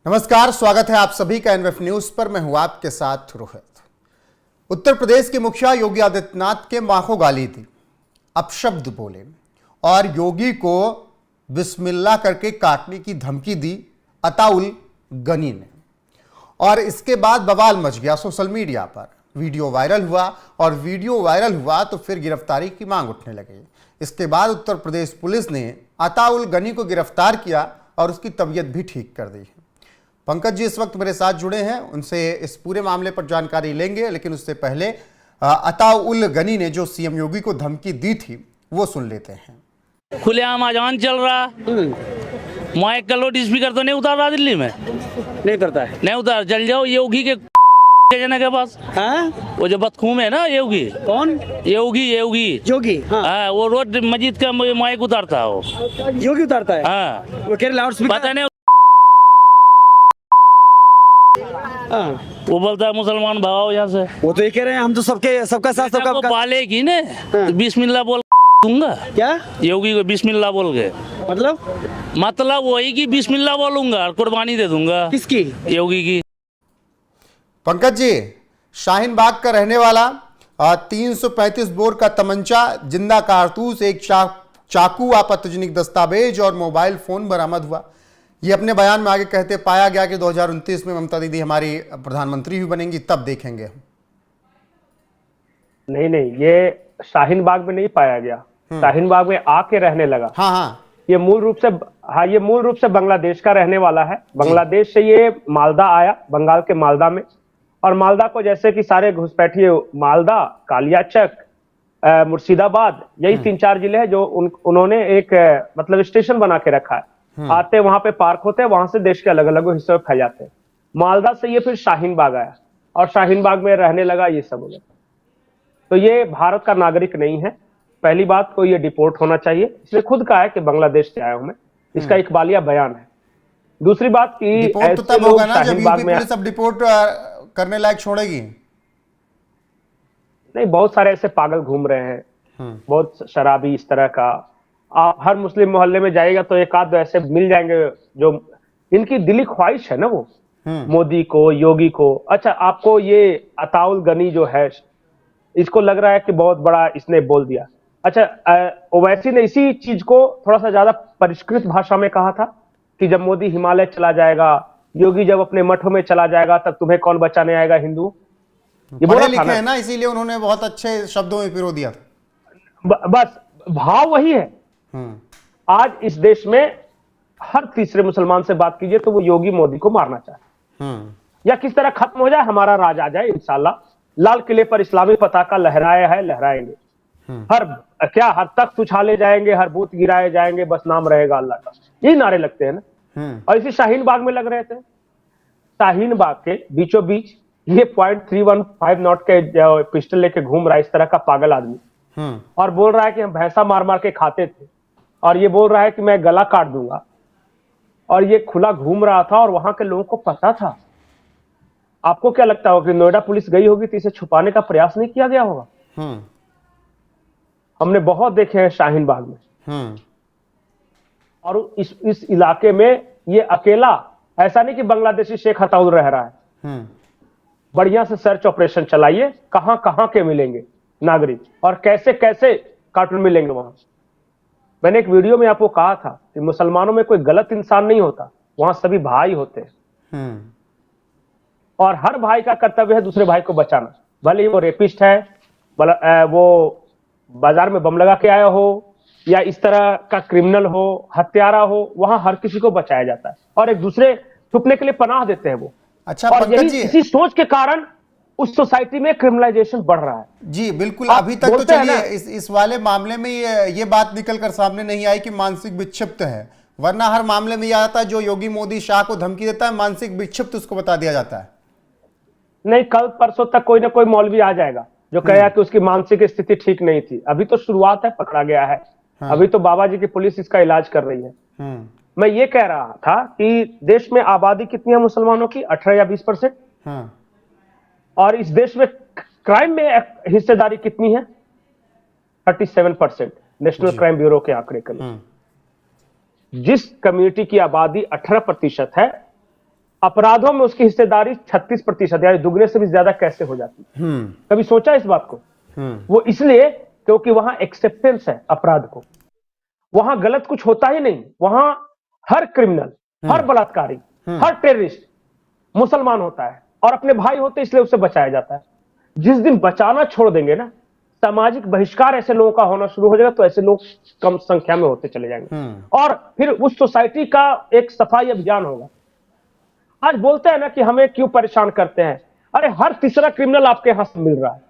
नमस्कार, स्वागत है आप सभी का एनएफ न्यूज पर। मैं हूं आपके साथ रोहित। उत्तर प्रदेश के मुखिया योगी आदित्यनाथ के मां को गाली दी, अपशब्द बोले और योगी को बिस्मिल्लाह करके काटने की धमकी दी अताउल गनी ने। और इसके बाद बवाल मच गया सोशल मीडिया पर। वीडियो वायरल हुआ तो फिर गिरफ्तारी की मांग उठने लगी। इसके बाद उत्तर प्रदेश पुलिस ने अताउल गनी को गिरफ्तार किया और उसकी तबीयत भी ठीक कर दी है। पंकज जी इस वक्त मेरे साथ जुड़े हैं, उनसे इस पूरे मामले पर जानकारी लेंगे, लेकिन उससे पहले अताउल गनी ने जो सीएम योगी को धमकी दी थी वो सुन लेते हैं। खुलेआम अजान चल रहा, माइक का लाउड स्पीकर तो नहीं उतार रहा दिल्ली में, नहीं करता है, नहीं उतार। चल जाओ योगी के जना के पास। हाँ? वो जो बदखूम है ना योगी। कौन? योगी जोगी। हाँ। वो रोज मस्जिद का माइक उतारता है, वो योगी उतारता है। हाँ। वो कह रहे लाउड स्पीकर पता नहीं। हाँ। वो बोलता है मुसलमान भगाओ यहाँ से। वो तो ये कह रहे हैं हम तो सबका साथ सबका पालेगी ने तो बिस्मिल्लाह बोल दूंगा। क्या योगी को बिस्मिल्लाह बोल के मतलब वही की बिस्मिल्लाह बोलूंगा और कुर्बानी दे दूंगा। किसकी? योगी की। पंकज जी, शाहीन बाग का रहने वाला 335 बोर का तमंचा, जिंदा कारतूस, एक चाकू, आपत्तिजनक दस्तावेज और मोबाइल फोन बरामद हुआ। ये अपने बयान में आगे कहते पाया गया कि 2029 में ममता दीदी हमारी प्रधानमंत्री भी बनेंगी, तब देखेंगे। नहीं, ये शाहीन बाग में नहीं पाया गया। शाहीन बाग में आके रहने लगा। हाँ। ये मूल रूप से बांग्लादेश का रहने वाला है। बांग्लादेश से ये मालदा आया, बंगाल के मालदा में। और मालदा को जैसे कि सारे घुसपैठिए, मालदा, कालियाचक, मुर्शिदाबाद, यही 3-4 जिले हैं जो उन्होंने एक मतलब स्टेशन बना के रखा है। आते वहां पे पार्क होते हैं, वहां से देश के अलग अलग हिस्सों में फैल जाते हैं। मालदा से ये फिर शाहीन बाग आया और शाहीन बाग में रहने लगा। ये सब हो गया। तो ये भारत का नागरिक नहीं है। पहली बात को ये डिपोर्ट होना चाहिए। इसने खुद कहा है कि बांग्लादेश से आया हूं मैं। इसका इकबालिया बयान है। दूसरी बात की डिपोर्ट तो तब होगा ना जब यूपी पुलिस अब डिपोर्ट करने लायक छोड़ेगी। नहीं, बहुत सारे ऐसे पागल घूम रहे हैं, बहुत शराबी इस तरह का। आप हर मुस्लिम मोहल्ले में जाएगा तो एक आध ऐसे मिल जाएंगे जो इनकी दिली ख्वाहिश है ना, वो मोदी को, योगी को। अच्छा, आपको ये अताउल गनी जो है, इसको लग रहा है कि बहुत बड़ा इसने बोल दिया। अच्छा, ओवैसी ने इसी चीज को थोड़ा सा ज्यादा परिष्कृत भाषा में कहा था कि जब मोदी हिमालय चला जाएगा, योगी जब अपने मठों में चला जाएगा, तब तुम्हें कौन बचाने आएगा हिंदू। ये बोला लिखे है ना, इसीलिए उन्होंने बहुत अच्छे शब्दों में पिरो दिया था। बस भाव वही है। आज इस देश में हर तीसरे मुसलमान से बात कीजिए तो वो योगी मोदी को मारना चाहे या किस तरह खत्म हो जाए, हमारा राज आ जाए इंशाल्लाह। लाल किले पर इस्लामी पताका लहराया है, लहराएंगे। हर तख्त उछाले जाएंगे, हर बूथ गिराए जाएंगे, बस नाम रहेगा अल्लाह का। यही नारे लगते हैं ना। और इसी शाहीन बाग में लग रहे थे। शाहीन बाग के बीचों बीच ये .315 नॉट के पिस्टल लेके घूम रहा है इस तरह का पागल आदमी, और बोल रहा है कि हम भैंसा मार मार के खाते थे, और ये बोल रहा है कि मैं गला काट दूंगा। और ये खुला घूम रहा था और वहां के लोगों को पता था। आपको क्या लगता होगा कि नोएडा पुलिस गई होगी तो इसे छुपाने का प्रयास नहीं किया गया होगा? हमने बहुत देखे हैं शाहीन बाग में। और इस इलाके में ये अकेला, ऐसा नहीं कि बांग्लादेशी शेख अताउल रह रहा है। बढ़िया से सर्च ऑपरेशन चलाइए, कहां कहां के मिलेंगे नागरिक और कैसे कैसे कार्टून मिलेंगे वहां। मैंने एक वीडियो में आपको कहा था कि मुसलमानों में कोई गलत इंसान नहीं होता, वहां सभी भाई होते हैं। और हर भाई का कर्तव्य है दूसरे भाई को बचाना, भले ही वो रेपिस्ट है, वो बाजार में बम लगा के आया हो, या इस तरह का क्रिमिनल हो, हत्यारा हो, वहां हर किसी को बचाया जाता है और एक दूसरे छुपने के लिए पनाह देते हैं वो। अच्छा, और यही इसी सोच के कारण उस सोसाइटी में क्रिमिनलाइजेशन बढ़ रहा है। जी बिल्कुल। अभी तक तो चलिए इस वाले मामले में ये बात निकलकर सामने नहीं आई कि मानसिक विक्षिप्त है, वरना हर मामले में यह आता है जो योगी मोदी शाह को धमकी देता है मानसिक विक्षिप्त उसको बता दिया जाता है। नहीं, कल परसों तक कोई ना कोई मौलवी आ जाएगा जो कहेगा कि उसकी मानसिक स्थिति ठीक नहीं थी। अभी तो शुरुआत है, पकड़ा गया है। अभी तो बाबा जी की पुलिस इसका इलाज कर रही है। मैं ये कह रहा था कि देश में आबादी कितनी है मुसलमानों की? 18 या 20%। और इस देश में क्राइम में हिस्सेदारी कितनी है? 37%, नेशनल क्राइम ब्यूरो के आंकड़े के। जिस कम्युनिटी की आबादी 18% है, अपराधों में उसकी हिस्सेदारी 36% यानी दुगने से भी ज्यादा कैसे हो जाती है? कभी सोचा इस बात को? वो इसलिए क्योंकि वहां एक्सेप्टेंस है अपराध को, वहां गलत कुछ होता ही नहीं, वहां हर क्रिमिनल, हर बलात्कारी, हर टेररिस्ट मुसलमान होता है और अपने भाई होते इसलिए उसे बचाया जाता है। जिस दिन बचाना छोड़ देंगे ना, सामाजिक बहिष्कार ऐसे लोगों का होना शुरू हो जाएगा, तो ऐसे लोग कम संख्या में होते चले जाएंगे और फिर उस सोसाइटी का एक सफाई अभियान होगा। आज बोलते हैं ना कि हमें क्यों परेशान करते हैं, अरे हर तीसरा क्रिमिनल आपके यहां से मिल रहा है,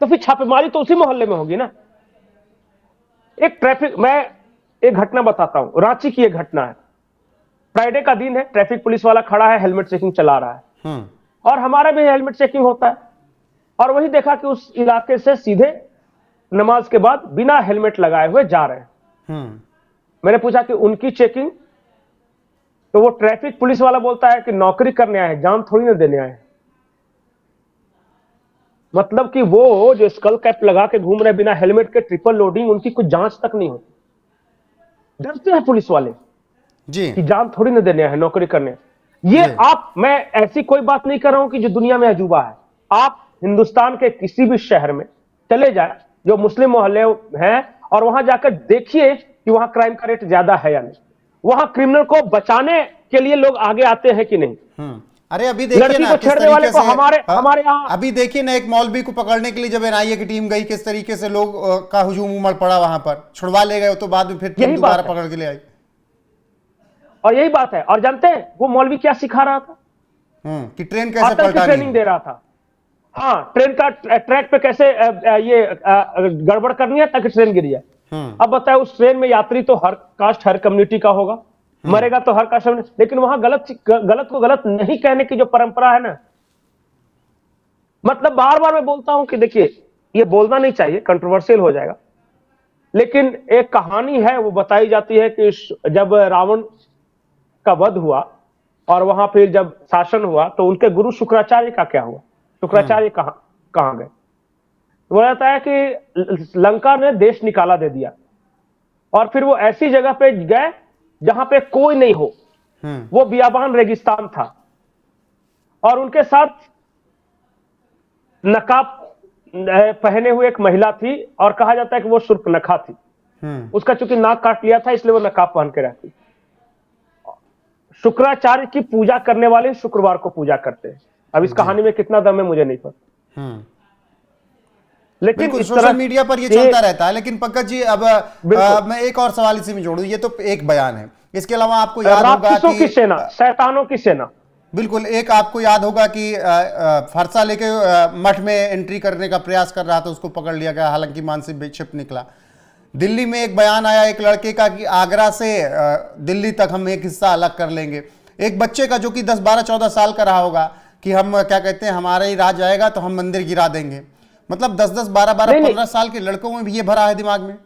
तो फिर छापेमारी तो उसी मोहल्ले में होगी ना। एक ट्रैफिक, मैं एक घटना बताता हूं, रांची की एक घटना है। फ्राइडे का दिन है, ट्रैफिक पुलिस वाला खड़ा है, हेलमेट चेकिंग चला रहा है और हमारा भी हेलमेट चेकिंग होता है और वही देखा कि उस इलाके से सीधे नमाज के बाद बिना हेलमेट लगाए हुए जा रहे हैं। मैंने पूछा कि उनकी चेकिंग, तो वो ट्रैफिक पुलिस वाला बोलता है कि नौकरी करने आए हैं, जान थोड़ी ना देने आए हैं। मतलब कि वो जो स्कल कैप लगा के घूम रहे बिना हेलमेट के, ट्रिपल लोडिंग, उनकी कुछ जांच तक नहीं होती। डरते हैं पुलिस वाले जी कि जान थोड़ी ना देने हैं, नौकरी करने। ये आप, मैं ऐसी कोई बात नहीं कर रहा हूं कि जो दुनिया में अजूबा है। आप हिंदुस्तान के किसी भी शहर में चले जाए जो मुस्लिम मोहल्ले हैं और वहां जाकर देखिए कि वहां क्राइम का रेट ज्यादा है या नहीं, वहां क्रिमिनल को बचाने के लिए लोग आगे आते हैं कि नहीं। अरे अभी देखिए लड़की ना को किस छेड़ने वाले तरीके को से हमारे यहाँ, अभी देखिए ना एक मौलवी को पकड़ने के लिए जब एनआईए की टीम गई, किस तरीके से लोग का हुजूम उमड़ पड़ा, वहां पर छुड़वा ले गए, तो बाद में फिर टीम दोबारा पकड़ के ले आई। और यही बात है। और जानते हैं वो मौलवी क्या सिखा रहा था? कि ट्रेन कैसे पलटानी, ट्रेनिंग दे रहा था। हाँ, ट्रेन का ट्रैक पे कैसे ये गड़बड़ करनी है ताकि ट्रेन गिर जाए। अब बताए, उस ट्रेन में यात्री तो हर कास्ट, हर कम्युनिटी का होगा, मरेगा तो हर कास्ट, लेकिन वहां गलत को गलत नहीं कहने की जो परंपरा है ना, मतलब बार बार मैं बोलता हूं कि देखिए, ये बोलना नहीं चाहिए, कंट्रोवर्शियल हो जाएगा, लेकिन एक कहानी है वो बताई जाती है कि जब रावण का वध हुआ और वहां फिर जब शासन हुआ तो उनके गुरु शुक्राचार्य का क्या हुआ? शुक्राचार्य कहां गए? वो कहता है कि लंका ने देश निकाला दे दिया और फिर वो ऐसी जगह पे गए जहां पे कोई नहीं हो, वो बियाबान रेगिस्तान था और उनके साथ नकाब पहने हुए एक महिला थी और कहा जाता है कि वो शूर्पणखा थी। उसका चूंकि नाक काट लिया था इसलिए वो नकाब पहन के रहती। शुक्राचार्य की पूजा करने वाले शुक्रवार को पूजा करते हैं। अब इस कहानी में कितना दम है मुझे नहीं पता, लेकिन इस सोशल मीडिया पर ये चलता रहता है। लेकिन पंकज जी, अब मैं एक और सवाल इसी में जोड़ूं, ये तो एक बयान है, इसके अलावा आपको याद होगा कि सेना, शैतानों की सेना, बिल्कुल, एक आपको याद होगा कि फरसा लेके मठ में एंट्री करने का प्रयास कर रहा था, उसको पकड़ लिया गया, हालांकि मानसिक विक्षिप्त निकला। दिल्ली में एक बयान आया एक लड़के का कि आगरा से दिल्ली तक हम एक हिस्सा अलग कर लेंगे। एक बच्चे का जो कि 10, 12, 14 साल का रहा होगा कि हम क्या कहते हैं, हमारा ही राज आएगा तो हम मंदिर गिरा देंगे। मतलब 10, 10, 12, 12, 15 साल के लड़कों में भी ये भरा है दिमाग में।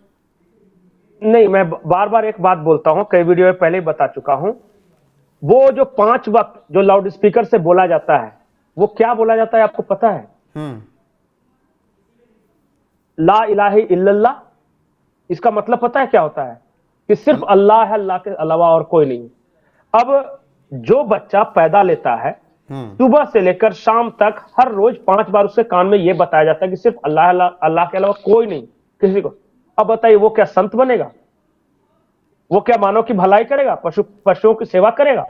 नहीं, मैं बार बार एक बात बोलता हूं, कई वीडियो में पहले ही बता चुका हूं, वो जो 5 वक्त जो लाउड स्पीकर से बोला जाता है, वो क्या बोला जाता है आपको पता है? ला इलाहा इल्लल्लाह, इसका मतलब पता है क्या होता है? कि सिर्फ अल्लाह है, अल्लाह के अलावा और कोई नहीं। अब जो बच्चा पैदा लेता है, सुबह से लेकर शाम तक हर रोज 5 बार उसके कान में यह बताया जाता है कि सिर्फ अल्लाह, अल्लाह के अलावा कोई नहीं किसी को। अब बताइए, वो क्या संत बनेगा? वो क्या मानव की भलाई करेगा? पशुओं की सेवा करेगा?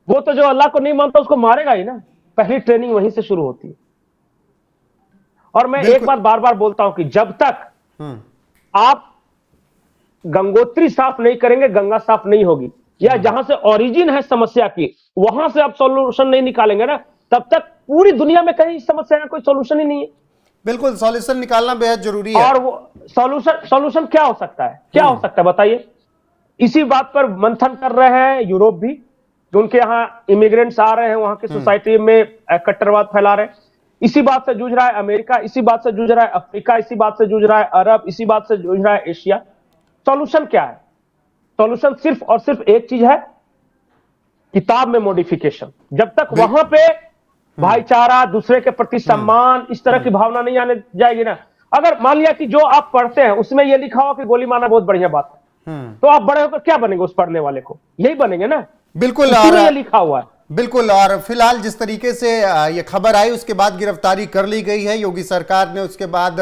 वो तो जो अल्लाह को नहीं मानता उसको मारेगा ही ना। पहली ट्रेनिंग वहीं से शुरू होती है। और मैं एक बात बार बार बोलता हूं कि जब तक आप गंगोत्री साफ नहीं करेंगे, गंगा साफ नहीं होगी, या जहां से ओरिजिन है समस्या की वहां से आप सॉल्यूशन नहीं निकालेंगे ना, तब तक पूरी दुनिया में कहीं समस्या का कोई सॉल्यूशन ही नहीं है। बिल्कुल, सॉल्यूशन निकालना बेहद जरूरी है। और वो सॉल्यूशन क्या हो सकता है? क्या हो सकता है बताइए? इसी बात पर मंथन कर रहे हैं यूरोप भी, जो उनके यहाँ इमिग्रेंट्स आ रहे हैं, वहां की सोसाइटी में कट्टरवाद फैला रहे हैं। इसी बात से जूझ रहा है अमेरिका, इसी बात से जूझ रहा है अफ्रीका, इसी बात से जूझ रहा है अरब, इसी बात से जूझ रहा है एशिया। सॉल्यूशन क्या है? सॉल्यूशन सिर्फ और सिर्फ एक चीज है, किताब में मॉडिफिकेशन। जब तक वहां पे भाईचारा, दूसरे के प्रति सम्मान, इस तरह की भावना नहीं आने जाएगी ना। अगर मान लिया कि जो आप पढ़ते हैं उसमें यह लिखा हो कि गोली मारना बहुत बढ़िया बात है, तो आप बड़े होकर क्या बनेंगे? उस पढ़ने वाले को यही बनेंगे ना। बिल्कुल, ये लिखा हुआ है। बिल्कुल। और फिलहाल जिस तरीके से ये खबर आई उसके बाद गिरफ्तारी कर ली गई है योगी सरकार ने, उसके बाद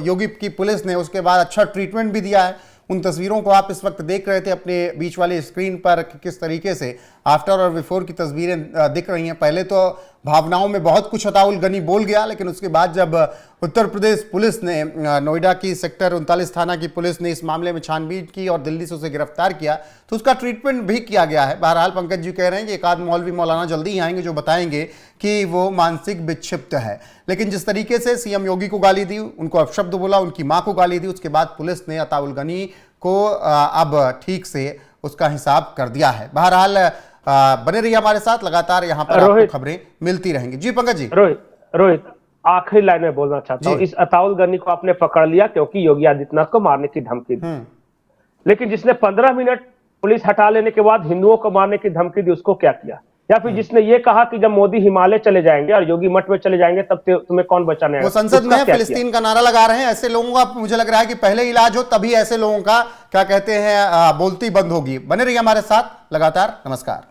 योगी की पुलिस ने उसके बाद अच्छा ट्रीटमेंट भी दिया है। उन तस्वीरों को आप इस वक्त देख रहे थे अपने बीच वाली स्क्रीन पर कि किस तरीके से आफ्टर और बिफोर की तस्वीरें दिख रही हैं। पहले तो भावनाओं में बहुत कुछ अताउल गनी बोल गया, लेकिन उसके बाद जब उत्तर प्रदेश पुलिस ने, नोएडा की सेक्टर 39 थाना की पुलिस ने इस मामले में छानबीन की और दिल्ली से उसे गिरफ्तार किया, तो उसका ट्रीटमेंट भी किया गया है। बहरहाल पंकज जी कह रहे हैं कि एक आध मौलवी मौलाना जल्दी ही आएंगे जो बताएंगे कि वो मानसिक विक्षिप्त है। लेकिन जिस तरीके से सीएम योगी को गाली दी, उनको अपशब्द बोला, उनकी मां को गाली दी, उसके बाद पुलिस ने अताउल गनी को अब ठीक से उसका हिसाब कर दिया है। बहरहाल बने रहिए हमारे साथ, लगातार यहाँ पर आपको खबरें मिलती रहेंगी। जी पंकज जी। रोहित आखिरी लाइन में बोलना चाहता हूँ, इस अताउल गनी को आपने पकड़ लिया क्योंकि योगी आदित्यनाथ को मारने की धमकी दी, लेकिन जिसने 15 मिनट पुलिस हटा लेने के बाद हिंदुओं को मारने की धमकी दी उसको क्या किया? या फिर जिसने ये कहा कि जब मोदी हिमालय चले जाएंगे और योगी मठ में चले जाएंगे तब तुम्हें कौन बचाने आएगा? वो संसद में फिलिस्तीन का नारा लगा रहे हैं। ऐसे लोगों का मुझे लग रहा है कि पहले इलाज हो तभी ऐसे लोगों का क्या कहते हैं बोलती बंद होगी। बने रहिए हमारे साथ लगातार। नमस्कार।